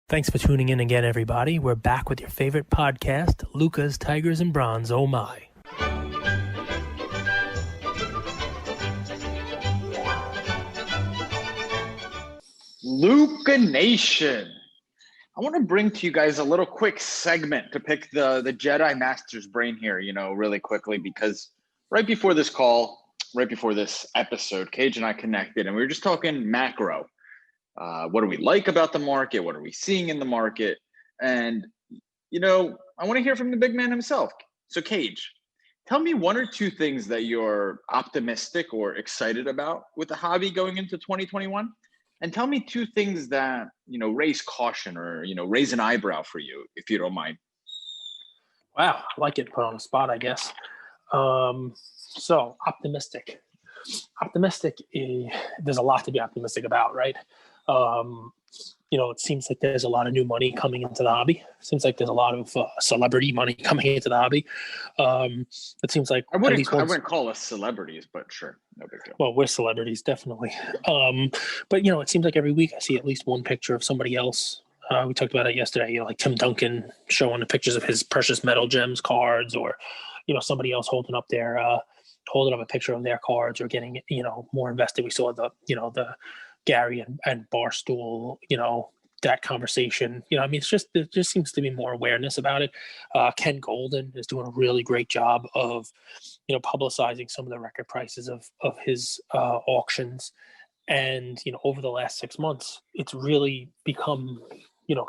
Thanks for tuning in again, everybody. We're back with your favorite podcast, Luca's Tigers and Bronze. Oh my. Luca Nation. I want to bring to you guys a little quick segment to pick the Jedi Master's brain here, really quickly, because right before this call, right before this episode, Cage and I connected and we were just talking macro. What do we like about the market? What are we seeing in the market? And, I want to hear from the big man himself. So Cage, tell me one or two things that you're optimistic or excited about with the hobby going into 2021. And tell me two things that, raise caution or, raise an eyebrow for you, if you don't mind. Wow, I like it put on the spot, I guess. So optimistic. There's a lot to be optimistic about, right? It seems like there's a lot of new money coming into the hobby. Seems like there's a lot of celebrity money coming into the hobby. It seems like I wouldn't call us celebrities, but sure, no big deal. Well, we're celebrities, definitely. But it seems like every week I see at least one picture of somebody else. We talked about it yesterday, like Tim Duncan showing the pictures of his precious metal gems cards, or somebody else holding up a picture of their cards, or getting more invested. We saw the Gary and Barstool, that conversation. It just seems to be more awareness about it. Ken Golden is doing a really great job of publicizing some of the record prices of his auctions. And over the last 6 months, it's really become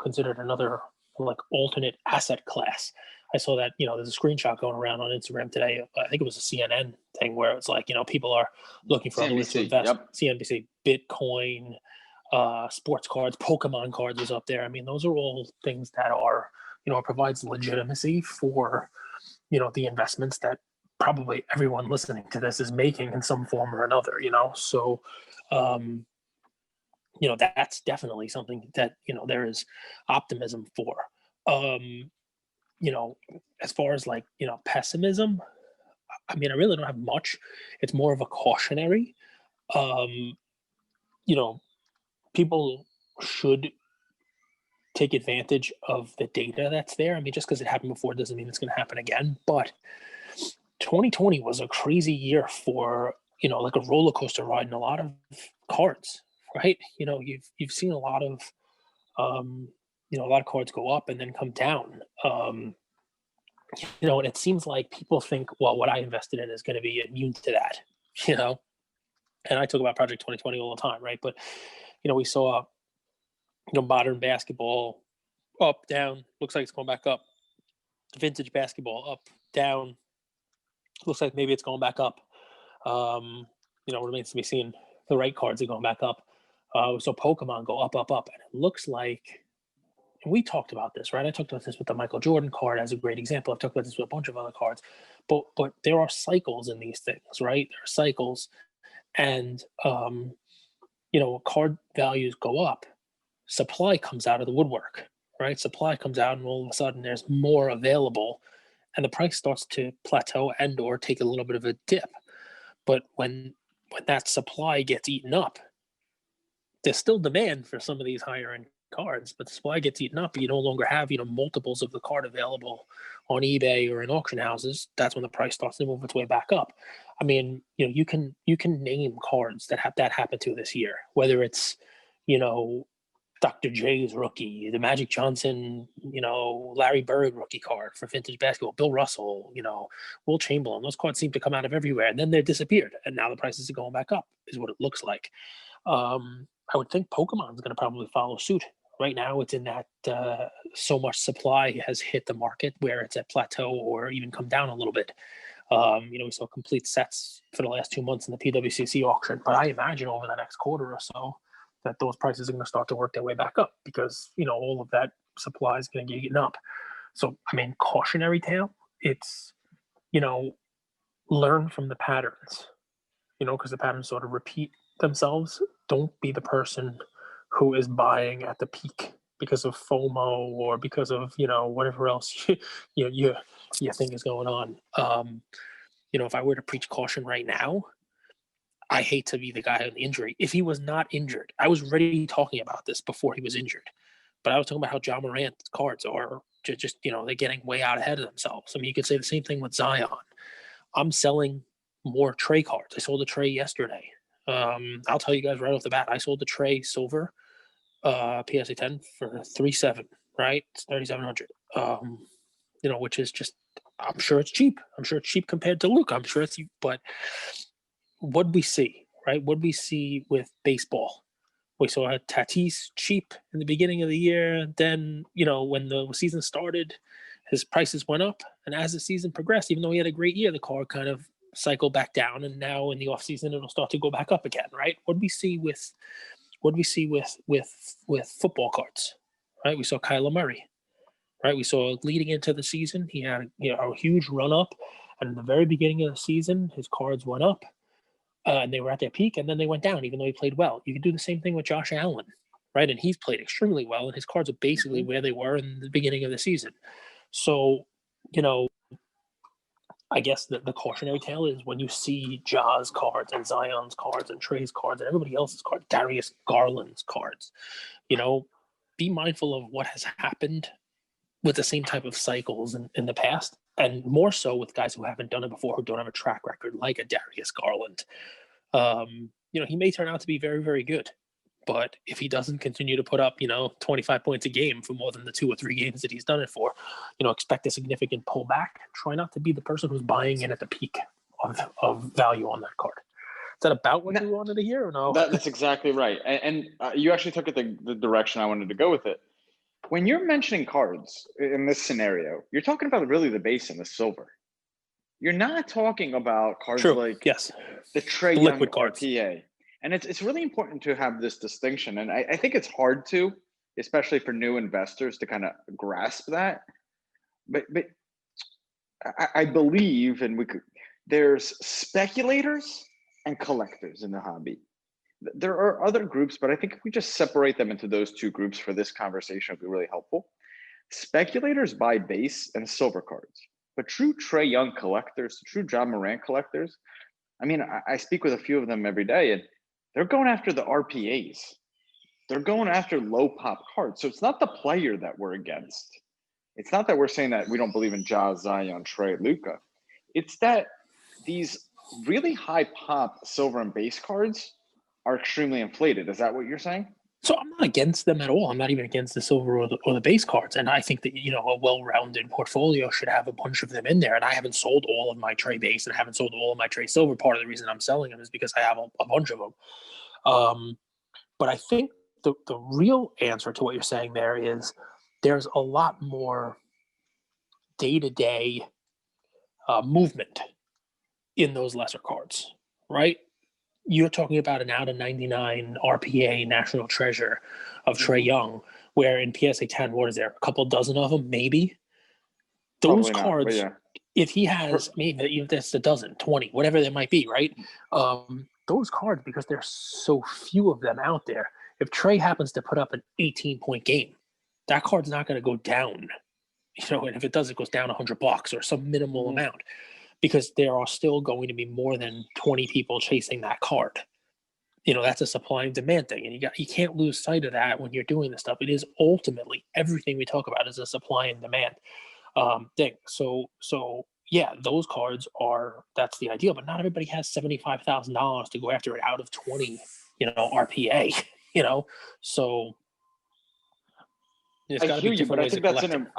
considered another like alternate asset class. I saw that there's a screenshot going around on Instagram today. I think it was a CNN thing where it's like people are looking for other ways to invest. Yep. CNBC, Bitcoin, sports cards, Pokemon cards was up there. I mean, those are all things that are provides legitimacy for the investments that probably everyone listening to this is making in some form or another. So that's definitely something that there is optimism for. As far as pessimism, I mean, I really don't have much. It's more of a cautionary. People should take advantage of the data that's there. I mean, just because it happened before doesn't mean it's going to happen again. But 2020 was a crazy year for like a roller coaster ride in a lot of cards, right? You've seen a lot of a lot of cards go up and then come down. And it seems like people think, well, what I invested in is going to be immune to that, And I talk about Project 2020 all the time, right? But we saw modern basketball up, down, looks like it's going back up. Vintage basketball up, down, looks like maybe it's going back up. Remains to be seen. The right cards are going back up. So Pokemon go up, up, up. And it looks like, and we talked about this, right? I talked about this with the Michael Jordan card as a great example. I've talked about this with a bunch of other cards. But there are cycles in these things, right? There are cycles. And, card values go up. Supply comes out of the woodwork, right? Supply comes out and all of a sudden there's more available and the price starts to plateau and or take a little bit of a dip. But when that supply gets eaten up, there's still demand for some of these higher end cards, but the supply gets eaten up. You no longer have multiples of the card available on eBay or in auction houses. That's when the price starts to move its way back up. I mean, you can name cards that happened to this year, whether it's Dr. J's rookie, the Magic Johnson, Larry Bird rookie card for vintage basketball, Bill Russell, Will Chamberlain. Those cards seem to come out of everywhere, and then they disappeared, and now the prices are going back up, is what it looks like. I would think Pokemon's going to probably follow suit. Right now, it's in that so much supply has hit the market where it's at plateau or even come down a little bit. We saw complete sets for the last 2 months in the PWCC auction, but I imagine over the next quarter or so that those prices are going to start to work their way back up because, all of that supply is going to get eaten up. So, I mean, cautionary tale, it's, learn from the patterns, because the patterns sort of repeat themselves. Don't be the person who is buying at the peak because of FOMO or because of, whatever else you think is going on. If I were to preach caution right now, I hate to be the guy on the injury. If he was not injured, I was already talking about this before he was injured. But I was talking about how John Morant cards are just they're getting way out ahead of themselves. I mean, you could say the same thing with Zion. I'm selling more Trey cards. I sold a Trey yesterday. I'll tell you guys right off the bat, I sold the Trey Silver PSA 10 for 3.7, right? It's 3,700. Which is just, I'm sure it's cheap. I'm sure it's cheap compared to Luke. I'm sure it's, but what we see, right? What we see with baseball. We saw Tatis cheap in the beginning of the year. Then, when the season started, his prices went up. And as the season progressed, even though he had a great year, the card kind of cycled back down. And now in the offseason, it'll start to go back up again, right? What do we see with football cards, right? We saw Kyler Murray, right? We saw leading into the season, he had a huge run up. And in the very beginning of the season, his cards went up. And they were at their peak, and then they went down, even though he played well. You can do the same thing with Josh Allen, right? And he's played extremely well, and his cards are basically where they were in the beginning of the season. So, I guess the cautionary tale is when you see Ja's cards and Zion's cards and Trey's cards and everybody else's cards, Darius Garland's cards, be mindful of what has happened with the same type of cycles in the past, and more so with guys who haven't done it before, who don't have a track record like a Darius Garland. He may turn out to be very, very good, but if he doesn't continue to put up, 25 points a game for more than the 2 or 3 games that he's done it for, expect a significant pullback. Try not to be the person who's buying in at the peak of value on that card. Is that about what you wanted to hear or no? That's exactly right. And you actually took it the direction I wanted to go with it. When you're mentioning cards in this scenario, you're talking about really the base and the silver. You're not talking about cards like the Trey Young RPA. And it's really important to have this distinction. And I think it's hard to, especially for new investors, to kind of grasp that. But I believe, and there's speculators and collectors in the hobby. There are other groups, but I think if we just separate them into those 2 groups for this conversation, would be really helpful. Speculators buy base and silver cards, but true Trey Young collectors, true John Morant collectors, I mean, I speak with a few of them every day, and they're going after the RPAs. They're going after low pop cards. So it's not the player that we're against. It's not that we're saying that we don't believe in Ja, Zion, Trey, Luka. It's that these really high pop silver and base cards are extremely inflated. Is that what you're saying? So I'm not against them at all. I'm not even against the silver or the base cards. And I think that, a well-rounded portfolio should have a bunch of them in there. And I haven't sold all of my Trey base and I haven't sold all of my Trey silver. Part of the reason I'm selling them is because I have a bunch of them. But I think the real answer to what you're saying there is there's a lot more day-to-day movement in those lesser cards, right? You're talking about an out of 99 RPA National Treasure of Trey Young, where in PSA 10, what is there? A couple dozen of them, maybe? Those cards, if he has, maybe even if that's a dozen, 20, whatever there might be, right? Those cards, because there's so few of them out there, if Trey happens to put up an 18-point game, that card's not going to go down. And if it does, it goes down $100 or some minimal amount, because there are still going to be more than 20 people chasing that card. That's a supply and demand thing. And you can't lose sight of that when you're doing this stuff. It is ultimately everything we talk about is a supply and demand thing. So yeah, those cards that's the ideal, but not everybody has $75,000 to go after it out of 20, RPA, so I hear you, but I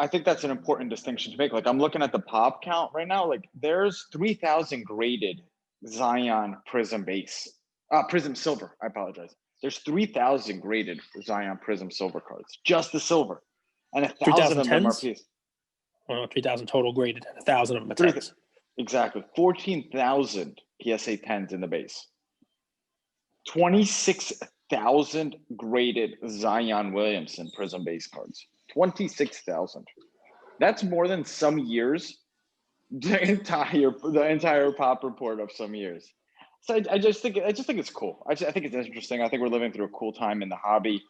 think that's an important distinction to make. Like, I'm looking at the pop count right now. Like, there's 3,000 graded Zion Prism base, Prism Silver. I apologize. There's 3,000 graded Zion Prism Silver cards, just the silver, and 1,000 of them are MRPs. 3,000 total graded, 1,000 of them are 10s. Exactly, 14,000 PSA 10s in the base. 26,000 graded Zion Williamson Prism base cards. 26,000. That's more than some years. The entire pop report of some years. So I just think it's cool. I think it's interesting. I think we're living through a cool time in the hobby.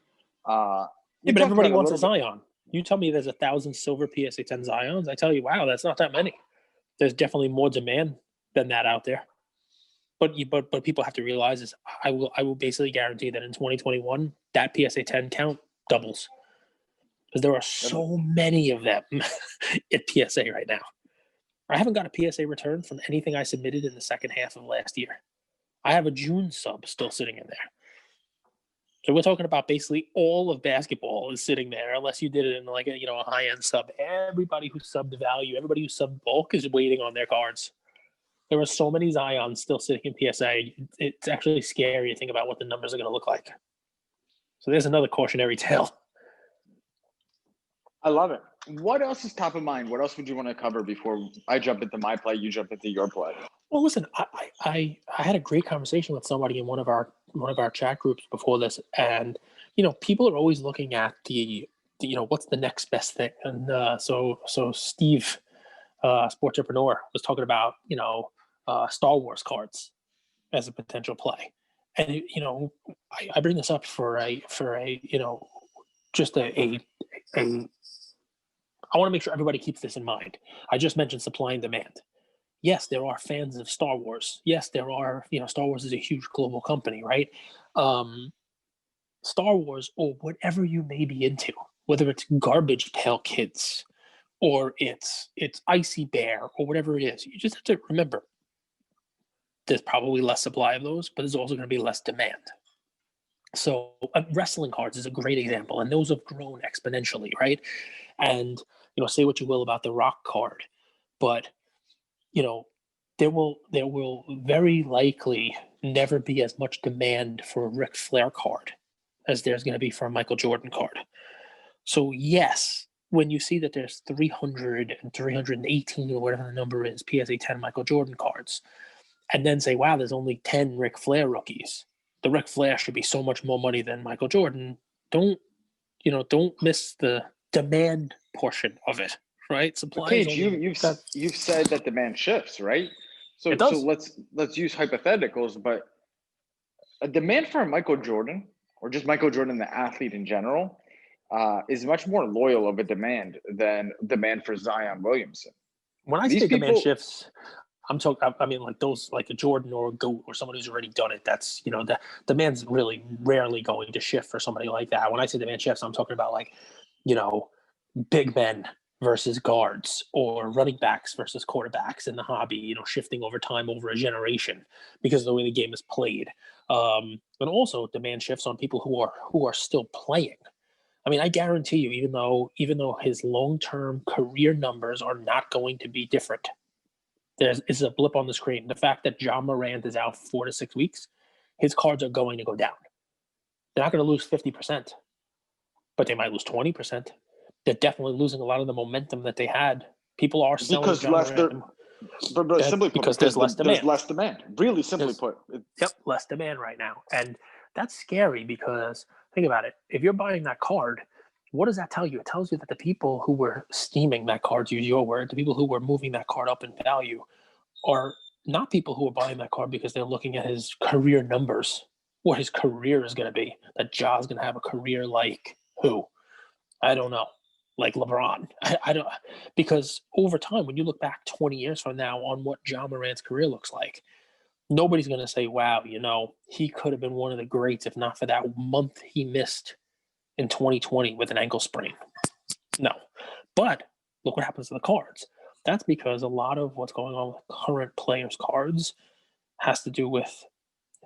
Yeah, but everybody wants a Zion. You tell me there's 1,000 silver PSA 10 Zions. I tell you, wow, that's not that many. There's definitely more demand than that out there. But people have to realize is I will basically guarantee that in 2021 that PSA 10 count doubles. because there are so many of them at PSA right now. I haven't got a PSA return from anything I submitted in the second half of last year. I have a June sub still sitting in there. So we're talking about basically all of basketball is sitting there, unless you did it in like a high end sub. Everybody who subbed value, everybody who subbed bulk is waiting on their cards. There are so many Zions still sitting in PSA. It's actually scary to think about what the numbers are going to look like. So there's another cautionary tale. I love it. What else is top of mind? What else would you want to cover before I jump into my play, you jump into your play? Well, listen, I had a great conversation with somebody in one of our chat groups before this, and people are always looking at the what's the next best thing, and so Steve, sports entrepreneur, was talking about Star Wars cards as a potential play, and I bring this up for a just a I want to make sure everybody keeps this in mind. I just mentioned supply and demand. Yes, there are fans of Star Wars. Yes, there are, Star Wars is a huge global company, right? Star Wars, or whatever you may be into, whether it's Garbage Pail Kids or it's Icy Bear or whatever it is, you just have to remember there's probably less supply of those, but there's also going to be less demand. So wrestling cards is a great example, and those have grown exponentially, right? And say what you will about the Rock card, but there will very likely never be as much demand for a Ric Flair card as there's going to be for a Michael Jordan card. So yes, when you see that there's 300 and 318 or whatever the number is, PSA 10 Michael Jordan cards, and then say, wow, there's only 10 Ric Flair rookies. The Ric Flair should be so much more money than Michael Jordan. Don't miss the demand portion of it, right? Supply. Cage, you've said that demand shifts, right? So let's use hypotheticals, but a demand for a Michael Jordan, or just Michael Jordan, the athlete in general, is much more loyal of a demand than demand for Zion Williamson. When I say demand shifts, I'm talking. I mean, like those, like a Jordan or a GOAT or someone who's already done it. That's the demand's really rarely going to shift for somebody like that. When I say demand shifts, I'm talking about like, big men versus guards, or running backs versus quarterbacks in the hobby. Shifting over time, over a generation, because of the way the game is played. And also demand shifts on people who are still playing. I mean, I guarantee you, even though his long-term career numbers are not going to be different, is a blip on the screen. The fact that Ja Morant is out 4 to 6 weeks, his cards are going to go down. They're not going to lose 50%, but they might lose 20%. They're definitely losing a lot of the momentum that they had. People are selling because Ja Morant. But simply put, because there's less demand. There's less demand. Really simply put. Yep, less demand right now. And that's scary, because think about it. If you're buying that card, what does that tell you? It tells you that the people who were steaming that card, to use your word, the people who were moving that card up in value, are not people who are buying that card because they're looking at his career numbers, what his career is going to be. That Ja's going to have a career like who? I don't know. Like LeBron. I don't, because over time, when you look back 20 years from now on what Ja Morant's career looks like, nobody's going to say, wow, he could have been one of the greats if not for that month he missed in 2020 with an ankle sprain. No. But look what happens to the cards. That's because a lot of what's going on with current players' cards has to do with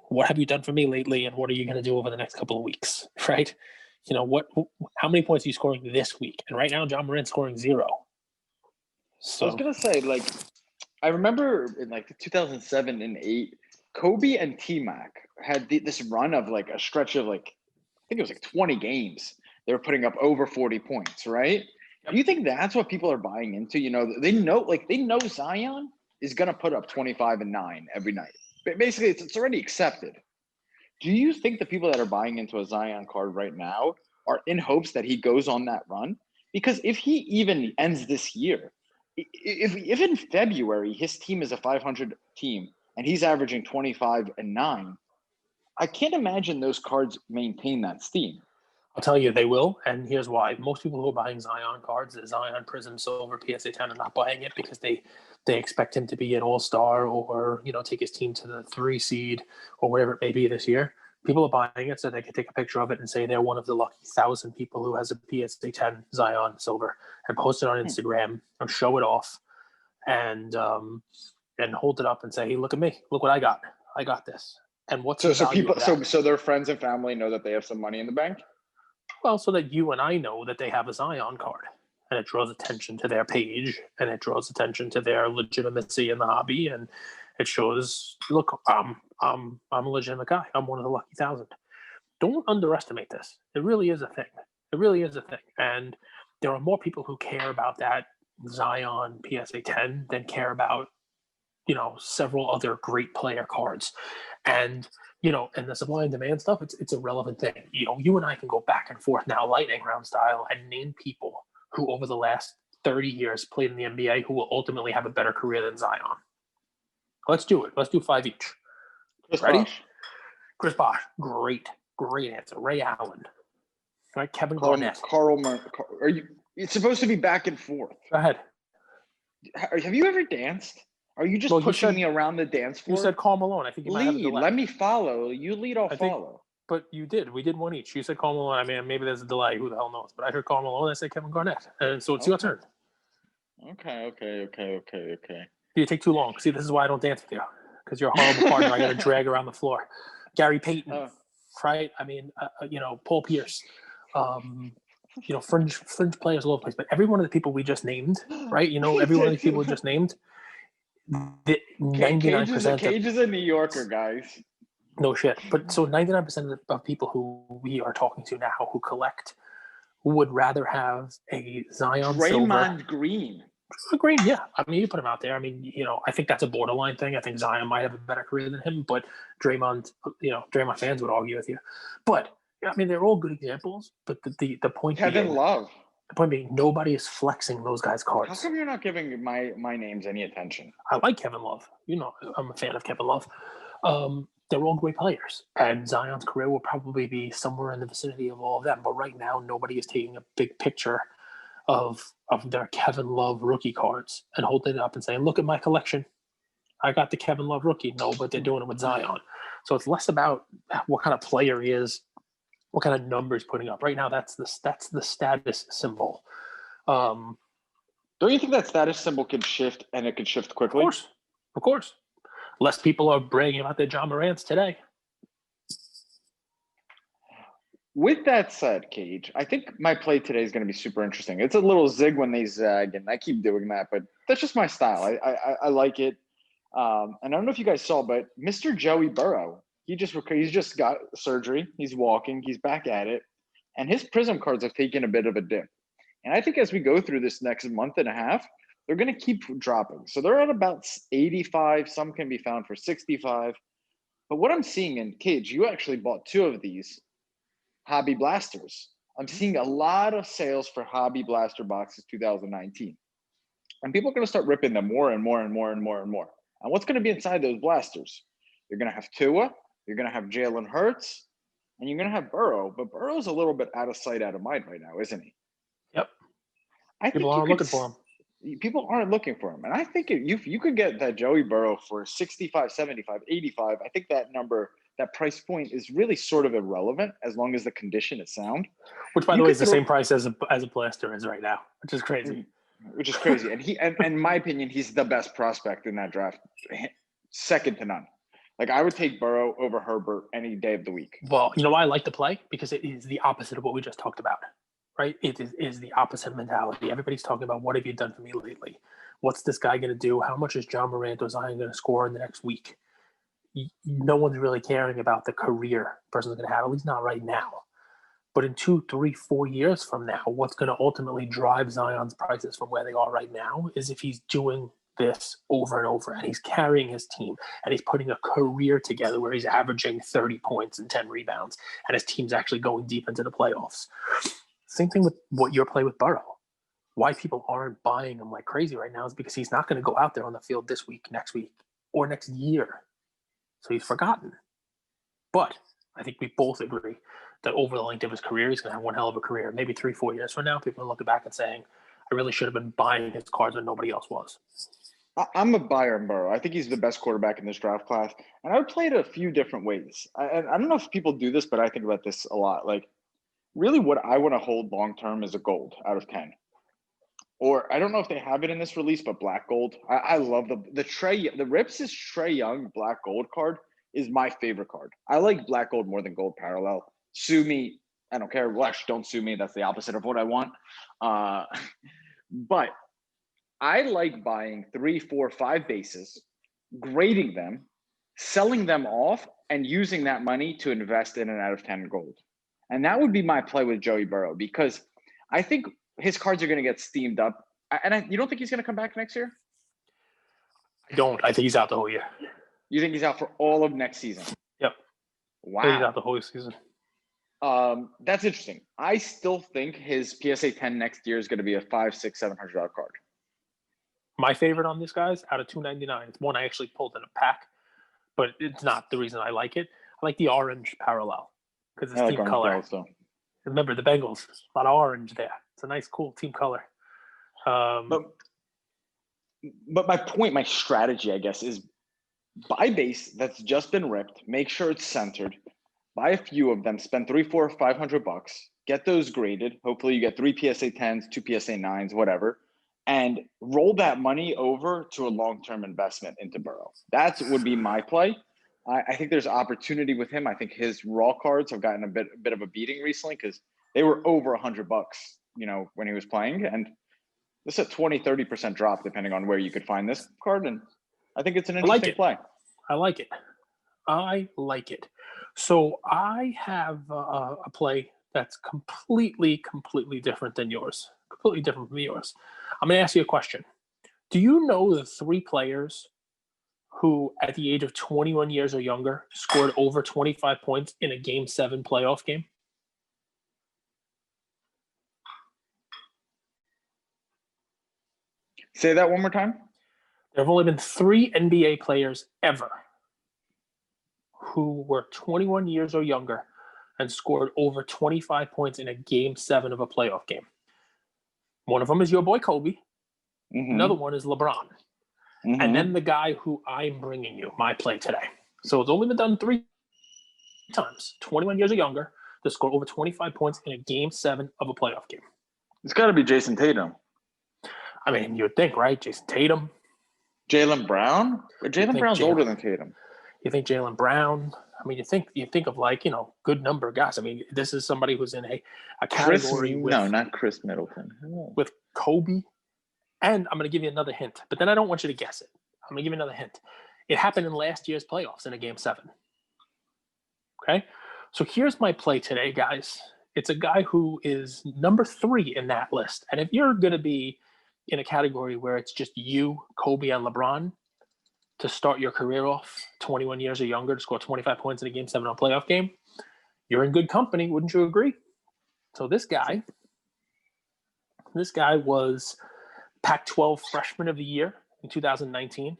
what have you done for me lately, and what are you going to do over the next couple of weeks, right? How many points are you scoring this week? And right now, Ja Morant's scoring 0. So I was gonna say, like, I remember in like 2007 and 8, Kobe and T-Mac had this run of like a stretch of like, I think it was like 20 games. They were putting up over 40 points, right? Do you think that's what people are buying into? They know Zion is gonna put up 25 and 9 every night. But basically, it's already accepted. Do you think the people that are buying into a Zion card right now are in hopes that he goes on that run? Because if he even ends this year, if in February his team is a 500 team and he's averaging 25 and 9, I can't imagine those cards maintain that steam. I'll tell you, they will, and here's why. Most people who are buying Zion cards, the Zion Prism Silver PSA 10, are not buying it because they expect him to be an all-star, or take his team to the 3 seed or whatever it may be this year. People are buying it so they can take a picture of it and say they're one of the lucky 1,000 people who has a PSA 10 Zion silver and post it on Instagram or show it off and hold it up and say, hey, look at me. Look what I got. I got this. And what's So the so value people of that? so their friends and family know that they have some money in the bank? Well, so that you and I know that they have a Zion card. And it draws attention to their page and it draws attention to their legitimacy in the hobby. And it shows, look, I'm a legitimate guy. I'm one of the lucky 1,000. Don't underestimate this. It really is a thing. It really is a thing. And there are more people who care about that Zion PSA 10 than care about, several other great player cards. And, and the supply and demand stuff, it's a relevant thing. You and I can go back and forth now, lightning round style, and name people who over the last 30 years played in the NBA who will ultimately have a better career than Zion. Let's do it. Let's do 5 each. Chris Ready? Bosh. Chris Bosh. Great answer. Ray Allen. Right? Kevin Garnett. Are you? It's supposed to be back and forth. Go ahead. Have you ever danced? Are you just pushing me around the dance floor? You said Karl Malone. I think you might have a delay. Let me follow. You lead, I'll follow. But you did. We did one each. You said Karl Malone. I mean, maybe there's a delay. Who the hell knows? But I heard Karl Malone. I said Kevin Garnett. And so it's your turn. Okay. You take too long. See, this is why I don't dance with you. Because you're a horrible partner. I got to drag around the floor. Gary Payton. Right? I mean, Paul Pierce. Fringe players all over the place. But every one of the people we just named, right? Every one of the people we just named, 99% Cage is a New Yorker, guys. No shit. But so 99% of people who we are talking to now who collect would rather have a Zion Draymond Green. Green, yeah. I mean, you put him out there. I mean, I think that's a borderline thing. I think Zion might have a better career than him, but Draymond fans would argue with you. But I mean, they're all good examples. But the point Kevin Love. The point being, nobody is flexing those guys' cards. How come you're not giving my names any attention? I like Kevin Love. I'm a fan of Kevin Love. They're all great players, and Zion's career will probably be somewhere in the vicinity of all of them. But right now, nobody is taking a big picture of their Kevin Love rookie cards and holding it up and saying, "Look at my collection. I got the Kevin Love rookie." No, but they're doing it with Zion. So it's less about what kind of player he is, what kind of numbers putting up. Right now, that's the status symbol. Don't you think that status symbol could shift, and it could shift quickly? Of course. Less people are bragging about their John Morants today. With that said, Cage, I think my play today is going to be super interesting. It's a little zig when they zag, and I keep doing that, but that's just my style. I like it. And I don't know if you guys saw, but Mr. Joey Burrow, he's just got surgery. He's walking. He's back at it. And his Prism cards have taken a bit of a dip. And I think as we go through this next month and a half, they're going to keep dropping. So they're at about 85. Some can be found for 65. But what I'm seeing in Cage, you actually bought 2 of these Hobby Blasters. I'm seeing a lot of sales for Hobby Blaster boxes 2019. And people are going to start ripping them more and more and more and more and more. And what's going to be inside those blasters? You're going to have Tua. You're going to have Jalen Hurts. And you're going to have Burrow. But Burrow's a little bit out of sight, out of mind right now, isn't he? Yep. People aren't looking for him. People aren't looking for him. And I think you could get that Joey Burrow for 65, 75, 85. I think that number, that price point is really sort of irrelevant as long as the condition is sound. Which, by the way, is the same price as a blaster is right now, which is crazy. And in my opinion, he's the best prospect in that draft, second to none. Like, I would take Burrow over Herbert any day of the week. Well, you know why I like to play? Because it is the opposite of what we just talked about. Right? It is the opposite mentality. Everybody's talking about, what have you done for me lately? What's this guy going to do? How much is John Morant or Zion going to score in the next week? No one's really caring about the career the person's going to have, at least not right now. But in 2, 3, 4 years from now, what's going to ultimately drive Zion's prices from where they are right now is if he's doing this over and over, and he's carrying his team, and he's putting a career together where he's averaging 30 points and 10 rebounds, and his team's actually going deep into the playoffs. Same thing with what your play with Burrow. Why people aren't buying him like crazy right now is because he's not going to go out there on the field this week, next week, or next year. So he's forgotten. But I think we both agree that over the length of his career, he's going to have one hell of a career. Maybe 3, 4 years from now, people are looking back and saying, I really should have been buying his cards when nobody else was. I'm a buyer in Burrow. I think he's the best quarterback in this draft class, and I would play it a few different ways. I don't know if people do this, but I think about this a lot. Like, really, what I want to hold long term is a gold out of 10. Or I don't know if they have it in this release, but black gold. I love the Rips' Trey Young black gold card is my favorite card. I like black gold more than gold parallel. Sue me, I don't care. Well, actually, don't sue me. That's the opposite of what I want. Uh, but I like buying 3, 4, 5 bases, grading them, selling them off, and using that money to invest in an out of 10 gold. And that would be my play with Joey Burrow, because I think his cards are going to get steamed up. You don't think he's going to come back next year? I don't. I think he's out the whole year. You think he's out for all of next season? Yep. Wow. I think he's out the whole season. That's interesting. I still think his PSA 10 next year is going to be a $500, $600, $700 card. My favorite on this, guys, out of $299, it's one I actually pulled in a pack, but it's not the reason I like it. I like the orange parallel because it's team color. Remember the Bengals, a lot of orange there. It's a nice, cool team color. But my point, my strategy, I guess, is buy base that's just been ripped, make sure it's centered, buy a few of them, spend $300, $400, $500, get those graded. Hopefully you get 3 PSA 10s, 2 PSA 9s, whatever, and roll that money over to a long-term investment into Burrow. That would be my play. I think there's opportunity with him. I think his raw cards have gotten a bit of a beating recently because they were over $100, when he was playing. And this is a 20-30% drop depending on where you could find this card. And I think it's an interesting play. I like it. So I have a play that's completely different than yours. Completely different from yours. I'm going to ask you a question. Do you know the 3 players who, at the age of 21 years or younger, scored over 25 points in a Game 7 playoff game? Say that one more time. There have only been 3 NBA players ever who were 21 years or younger and scored over 25 points in a Game 7 of a playoff game. One of them is your boy Kobe. Mm-hmm. Another one is LeBron. Mm-hmm. And then the guy who I'm bringing you, my play today. So it's only been done 3 times, 21 years or younger, to score over 25 points in a Game 7 of a playoff game. It's got to be Jason Tatum. I mean, you would think, right? Jason Tatum. Jaylen Brown? Jaylen Brown's older than Tatum. You think Jaylen Brown? I mean, you think of good number of guys. I mean, this is somebody who's in a category not Chris Middleton. With Kobe. And I'm going to give you another hint, but then I don't want you to guess it. I'm going to give you another hint. It happened in last year's playoffs in a Game 7. Okay? So here's my play today, guys. It's a guy who is number 3 in that list. And if you're going to be in a category where it's just you, Kobe, and LeBron to start your career off 21 years or younger to score 25 points in a Game 7 on a playoff game, you're in good company. Wouldn't you agree? So this guy was Pac-12 Freshman of the Year in 2019,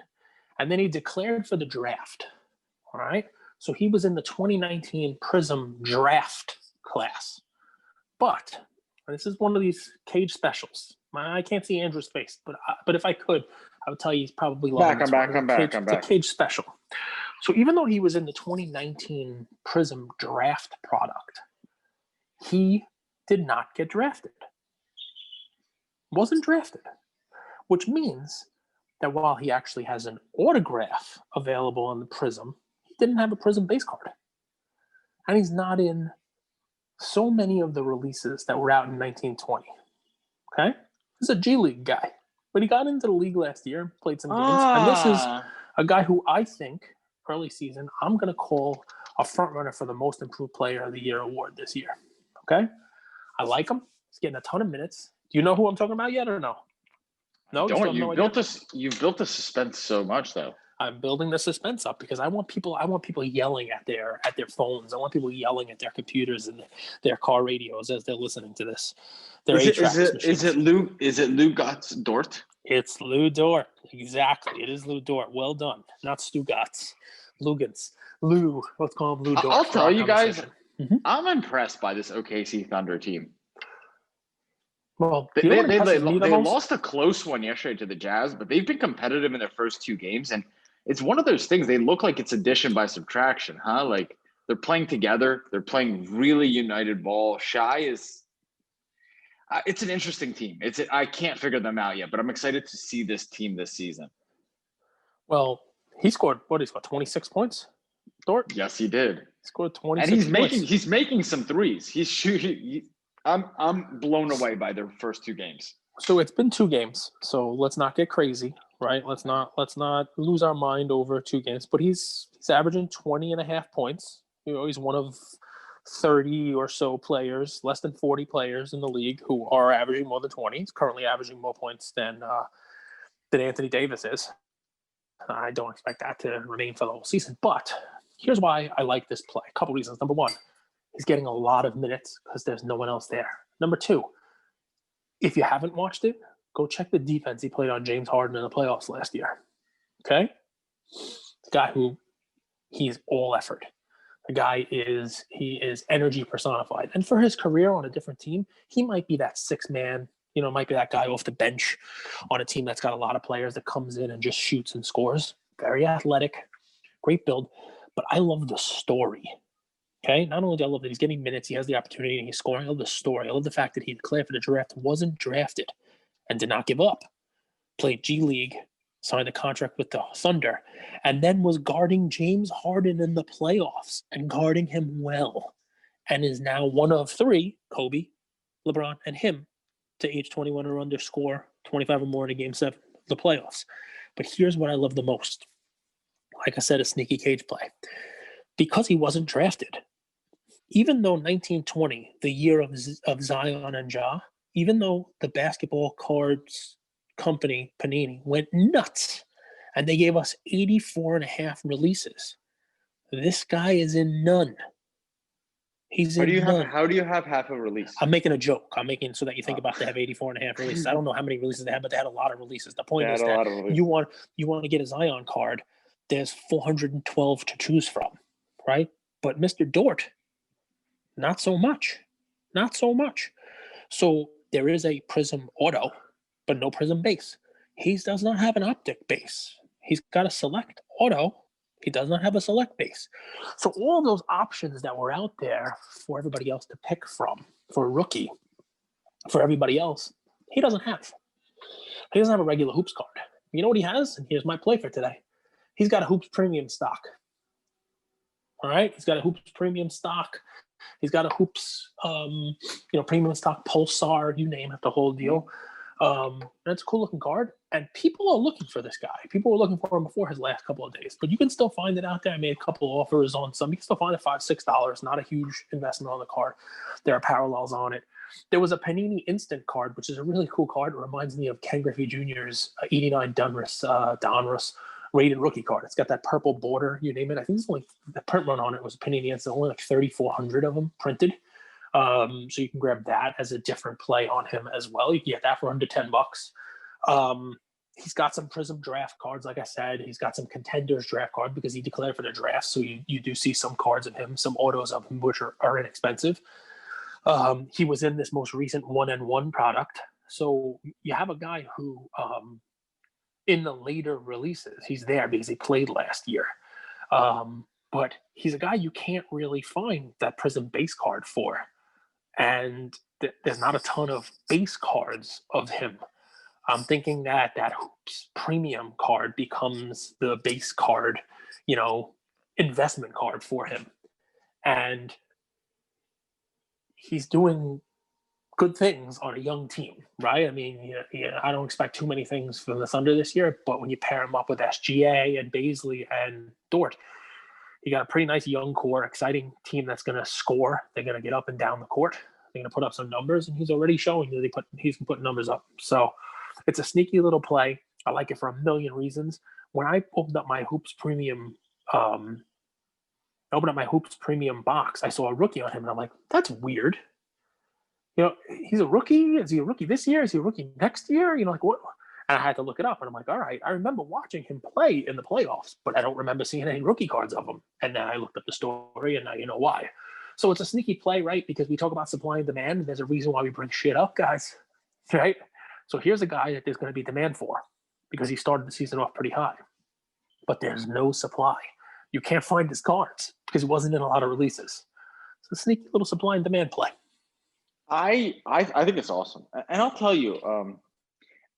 and then he declared for the draft. All right, so he was in the 2019 Prism draft class. But this is one of these cage specials. I can't see Andrew's face, but if I could, I would tell you he's probably loving this. I'm back. It's a cage special. So even though he was in the 2019 Prism draft product, he did not get drafted. Wasn't drafted. Which means that while he actually has an autograph available on the Prism, he didn't have a Prism base card. And he's not in so many of the releases that were out in 1920. Okay? He's a G League guy. But he got into the league last year, played some games. And this is a guy who I think, early season, I'm going to call a front runner for the Most Improved Player of the Year award this year. Okay? I like him. He's getting a ton of minutes. Do you know who I'm talking about yet or no? No, you've built the suspense so much, though. I'm building the suspense up because I want people yelling at their phones. I want people yelling at their computers and their car radios as they're listening to this. Is it Lou Dort? It's Lou Dort. Exactly. It is Lou Dort. Well done. Not Stu Gotts. Lugans. Lou. Let's call him Lou Dort. I'll tell you guys, I'm impressed by this OKC Thunder team. Well, They you know they what they, they impresses me lo- the they most? lost a close one yesterday to the Jazz, but they've been competitive in their first two games, and it's one of those things. They look like it's addition by subtraction, huh? Like they're playing together. They're playing really united ball. Shy is. It's an interesting team. I can't figure them out yet, but I'm excited to see this team this season. Well, he scored, what, he scored 26 points? Dort? Yes, he did. He scored And 26 points. he's making some threes. He's shooting. I'm blown away by their first two games. So it's been 2 games. So let's not get crazy, right? Let's not lose our mind over 2 games. But he's averaging 20 and a half points. You know, he's one of 30 or so players, less than 40 players in the league who are averaging more than 20. He's currently averaging more points than Anthony Davis is. I don't expect that to remain for the whole season. But here's why I like this play. A couple reasons. Number one, he's getting a lot of minutes because there's no one else there. Number two, if you haven't watched it, go check the defense he played on James Harden in the playoffs last year. Okay? The guy who he's all effort. The guy is energy personified. And for his career on a different team, he might be that six man, might be that guy off the bench on a team that's got a lot of players that comes in and just shoots and scores. Very athletic, great build. But I love the story. Okay, not only do I love that he's getting minutes, he has the opportunity, and he's scoring. I love the story. I love the fact that he declared for the draft, wasn't drafted, and did not give up. Played G League, signed a contract with the Thunder, and then was guarding James Harden in the playoffs and guarding him well, and is now one of three, Kobe, LeBron, and him, to age 21 or under score 25 or more in a Game 7 of the playoffs. But here's what I love the most. Like I said, a sneaky cage play. Because he wasn't drafted, even though 1920, the year of Zion and Ja, even though the basketball cards company, Panini, went nuts and they gave us 84 and a half releases, this guy is in none. He's in none. How do you have half a release? I'm making a joke. I'm making so that you think about they have 84 and a half releases. I don't know how many releases they had, but they had a lot of releases. The point is that you want to get a Zion card, there's 412 to choose from, right? But Mr. Dort, not so much. Not so much. So there is a Prism Auto, but no Prism base. He does not have an optic base. He's got a Select Auto. He does not have a Select base. So all those options that were out there for everybody else to pick from, for a rookie, for everybody else, he doesn't have. He doesn't have a regular Hoops card. You know what he has? And here's my play for today. He's got a Hoops Premium stock. All right? He's got a Hoops Premium stock. He's got a Hoops, premium stock, Pulsar, you name it, the whole deal. And it's a cool looking card. And people are looking for this guy. People were looking for him before his last couple of days. But you can still find it out there. I made a couple of offers on some. You can still find it $5, $6. Not a huge investment on the card. There are parallels on it. There was a Panini Instant card, which is a really cool card. It reminds me of Ken Griffey Jr.'s 89 Donruss rated rookie card. It's got that purple border, you name it. I think it's only the print run on it was Panini. It's only like 3,400 of them printed. So you can grab that as a different play on him as well. You can get that for under $10. He's got some Prism draft cards, like I said. He's got some Contenders draft card because he declared for the draft. So you do see some cards of him, some autos of him, which are inexpensive. He was in this most recent 1-and-1 product. So you have a guy who, in the later releases, he's there because he played last year. But he's a guy you can't really find that Prism base card for. And there's not a ton of base cards of him. I'm thinking that Hoops Premium card becomes the base card, investment card for him. And he's doing good things on a young team, right? I mean, I don't expect too many things from the Thunder this year, but when you pair him up with SGA and Baisley and Dort, you got a pretty nice young core, exciting team that's going to score. They're going to get up and down the court. They're going to put up some numbers, and he's already showing that he's put numbers up. So it's a sneaky little play. I like it for a million reasons. When I opened up my Hoops Premium, box, I saw a rookie on him, and I'm like, that's weird. He's a rookie. Is he a rookie this year? Is he a rookie next year? Like what? And I had to look it up, and I'm like, all right, I remember watching him play in the playoffs, but I don't remember seeing any rookie cards of him. And then I looked up the story, and now you know why. So it's a sneaky play, right? Because we talk about supply and demand, and there's a reason why we bring shit up, guys. right? So here's a guy that there's going to be demand for because he started the season off pretty high, but there's no supply. You can't find his cards because he wasn't in a lot of releases. It's a sneaky little supply and demand play. I think it's awesome, and I'll tell you,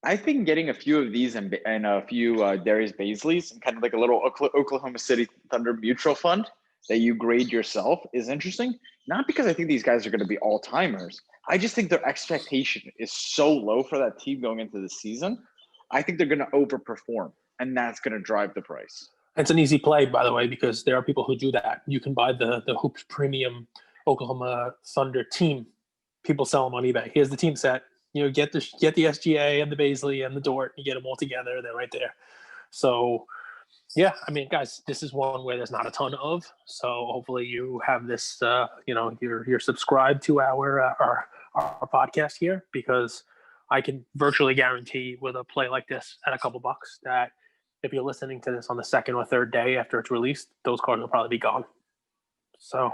I think getting a few of these and a few Darius Baisleys and kind of like a little Oklahoma City Thunder mutual fund that you grade yourself is interesting. Not because I think these guys are going to be all timers. I just think their expectation is so low for that team going into the season. I think they're going to overperform, and that's going to drive the price. It's an easy play, by the way, because there are people who do that. You can buy the Hoops Premium Oklahoma Thunder team. People sell them on eBay. Here's the team set. Get the SGA and the Baisley and the Dort. You get them all together. They're right there. So, yeah, I mean, guys, this is one where there's not a ton of. So hopefully you have this. You're subscribed to our podcast here, because I can virtually guarantee with a play like this at a couple bucks that if you're listening to this on the second or third day after it's released, those cards will probably be gone. So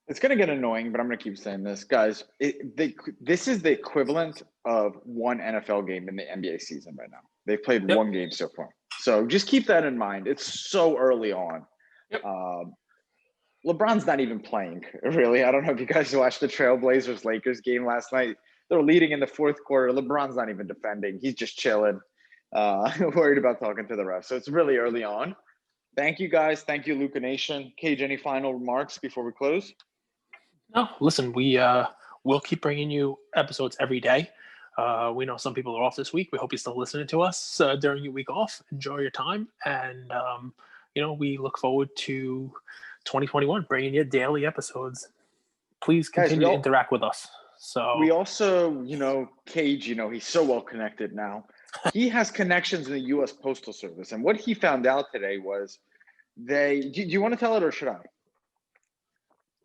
it's going to get annoying, but I'm going to keep saying this, guys. This is the equivalent of one NFL game in the NBA season right now. They've played one game so far. So just keep that in mind. It's so early on. Yep. LeBron's not even playing, really. I don't know if you guys watched the Trailblazers-Lakers game last night. They're leading in the fourth quarter. LeBron's not even defending. He's just chilling, worried about talking to the refs. So it's really early on. Thank you, guys. Thank you, Luca Nation. Cage, any final remarks before we close? No, listen, we'll keep bringing you episodes every day. We know some people are off this week. We hope you're still listening to us during your week off. Enjoy your time. And, we look forward to 2021, bringing you daily episodes. Please continue to interact with us. So we also, Cage, he's so well connected now. He has connections in the U.S. Postal Service. And what he found out today was do you want to tell it or should I?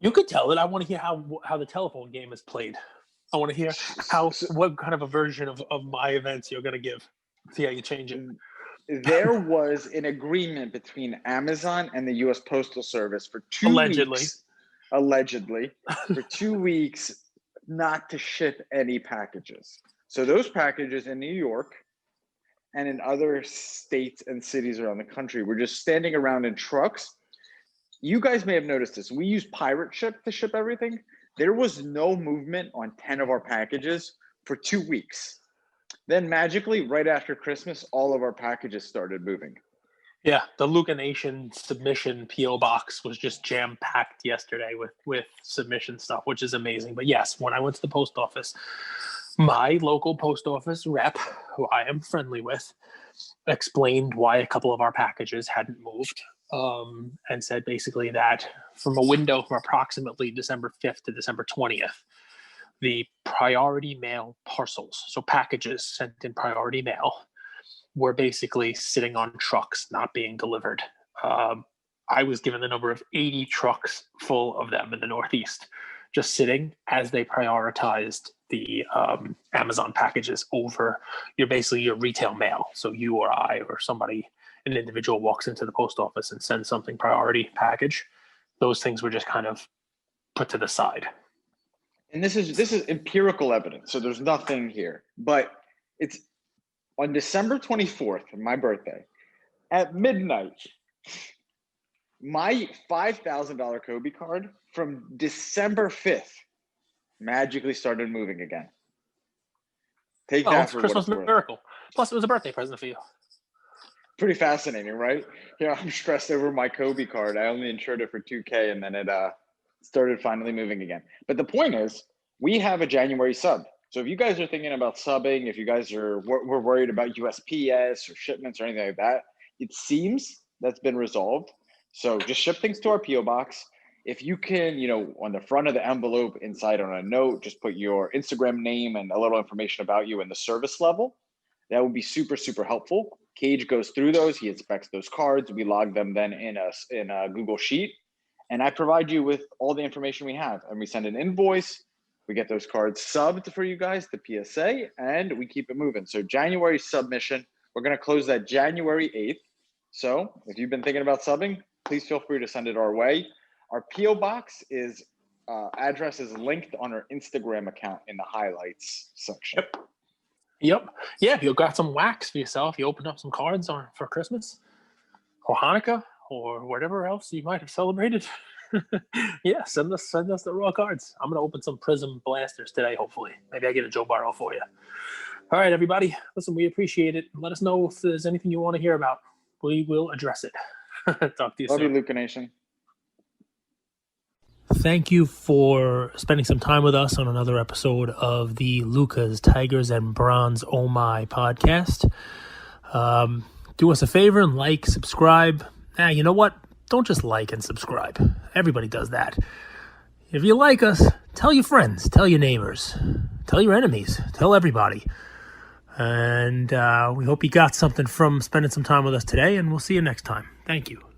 You could tell it. I want to hear how the telephone game is played. I want to hear what kind of a version of my events you're going to give. See how you change it. There was an agreement between Amazon and the U.S. Postal Service for 2 weeks. Allegedly, for 2 weeks, not to ship any packages. So those packages in New York and in other states and cities around the country were just standing around in trucks. You guys may have noticed this. We use Pirate Ship to ship everything. There was no movement on 10 of our packages for 2 weeks. Then magically, right after Christmas, all of our packages started moving. Yeah, the Luca Nation submission PO box was just jam-packed yesterday with submission stuff, which is amazing. But yes, when I went to the post office, my local post office rep, who I am friendly with, explained why a couple of our packages hadn't moved. And said basically that from a window from approximately December 5th to December 20th, the priority mail parcels, so packages sent in priority mail, were basically sitting on trucks not being delivered. I was given the number of 80 trucks full of them in the Northeast, just sitting as they prioritized the Amazon packages over your retail mail. So you or I or somebody, an individual walks into the post office and sends something priority package. Those things were just kind of put to the side. And this is empirical evidence, so there's nothing here. But it's on December 24th, my birthday, at midnight, my $5,000 Kobe card from December 5th magically started moving again. Take that it's for Christmas what it's miracle. Worth. Plus, it was a birthday present for you. Pretty fascinating, right? Yeah, I'm stressed over my Kobe card. I only insured it for $2,000, and then it started finally moving again. But the point is, we have a January sub. So if you guys are thinking about subbing, if you guys were worried about USPS or shipments or anything like that, it seems that's been resolved. So just ship things to our PO box. If you can, on the front of the envelope inside on a note, just put your Instagram name and a little information about you and the service level. That would be super, super helpful. Cage goes through those. He inspects those cards. We log them then in a Google Sheet. And I provide you with all the information we have. And we send an invoice. We get those cards subbed for you guys, the PSA, and we keep it moving. So January submission, we're going to close that January 8th. So if you've been thinking about subbing, please feel free to send it our way. Our PO box is address is linked on our Instagram account in the highlights section. Yep. Yeah, if you got some wax for yourself, you opened up some cards for Christmas or Hanukkah or whatever else you might have celebrated. Yeah, send us the raw cards. I'm gonna open some Prism blasters today, hopefully. Maybe I get a Joe Barrow for you. All right, everybody. Listen, we appreciate it. Let us know if there's anything you want to hear about. We will address it. Talk to you Love soon. you, Luca Nation. Thank you for spending some time with us on another episode of the Lucas, Tigers, and Bronze Oh My podcast. Do us a favor and like, subscribe. You know what? Don't just like and subscribe. Everybody does that. If you like us, tell your friends, tell your neighbors, tell your enemies, tell everybody. And we hope you got something from spending some time with us today, and we'll see you next time. Thank you.